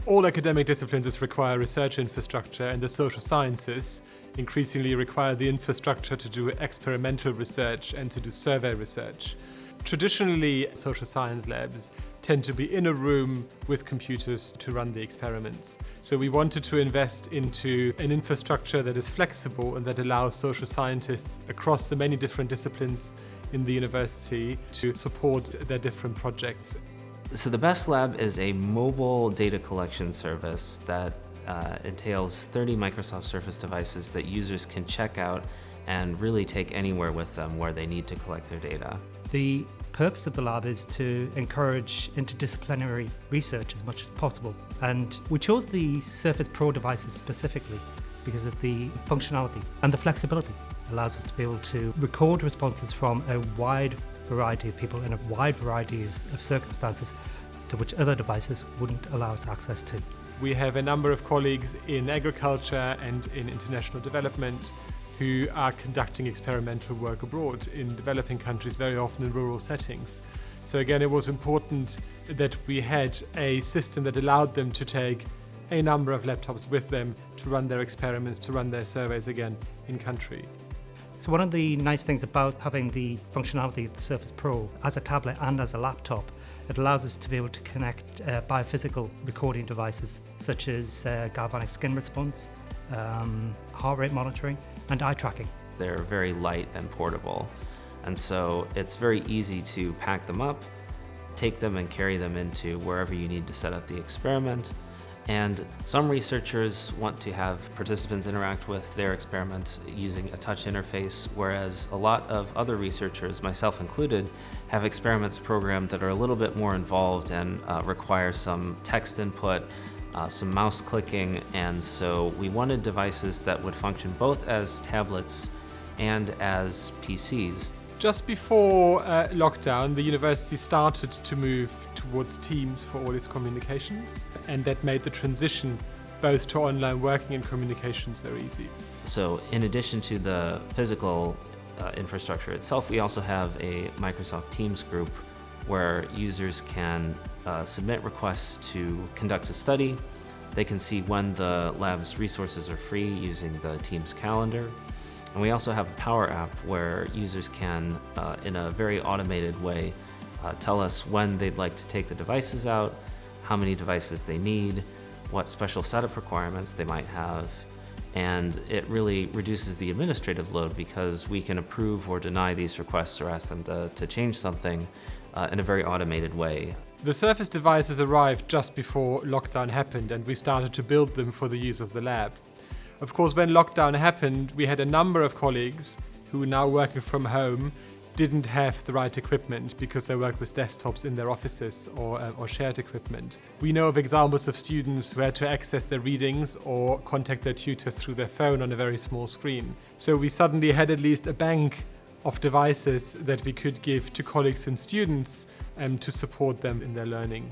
All academic disciplines require research infrastructure, and the social sciences increasingly require the infrastructure to do experimental research and to do survey research. Traditionally, social science labs tend to be in a room with computers to run the experiments. So we wanted to invest into an infrastructure that is flexible and that allows social scientists across the many different disciplines in the university to support their different projects. So the BESS Lab is a mobile data collection service that entails 30 Microsoft Surface devices that users can check out and really take anywhere with them where they need to collect their data. The purpose of the lab is to encourage interdisciplinary research as much as possible. And we chose the Surface Pro devices specifically because of the functionality and the flexibility. It allows us to be able to record responses from a wide variety of people in a wide variety of circumstances to which other devices wouldn't allow us access to. We have a number of colleagues in agriculture and in international development who are conducting experimental work abroad in developing countries, very often in rural settings. So again, it was important that we had a system that allowed them to take a number of laptops with them to run their experiments, to run their surveys again in country. So one of the nice things about having the functionality of the Surface Pro as a tablet and as a laptop, it allows us to be able to connect biophysical recording devices such as galvanic skin response, heart rate monitoring, and eye tracking. They're very light and portable, and so it's very easy to pack them up, take them and carry them into wherever you need to set up the experiment. And some researchers want to have participants interact with their experiment using a touch interface, whereas a lot of other researchers, myself included, have experiments programmed that are a little bit more involved and require some text input, some mouse clicking, and so we wanted devices that would function both as tablets and as PCs. Just before lockdown, the university started to move towards Teams for all its communications, and that made the transition both to online working and communications very easy. So in addition to the physical infrastructure itself, we also have a Microsoft Teams group where users can submit requests to conduct a study. They can see when the lab's resources are free using the Teams calendar. And we also have a Power app where users can, in a very automated way, tell us when they'd like to take the devices out, how many devices they need, what special setup requirements they might have, and it really reduces the administrative load because we can approve or deny these requests or ask them to change something in a very automated way. The Surface devices arrived just before lockdown happened, and we started to build them for the use of the lab. Of course, when lockdown happened, we had a number of colleagues who are now working from home didn't have the right equipment because they work with desktops in their offices or shared equipment. We know of examples of students who had to access their readings or contact their tutors through their phone on a very small screen. So we suddenly had at least a bank of devices that we could give to colleagues and students to support them in their learning.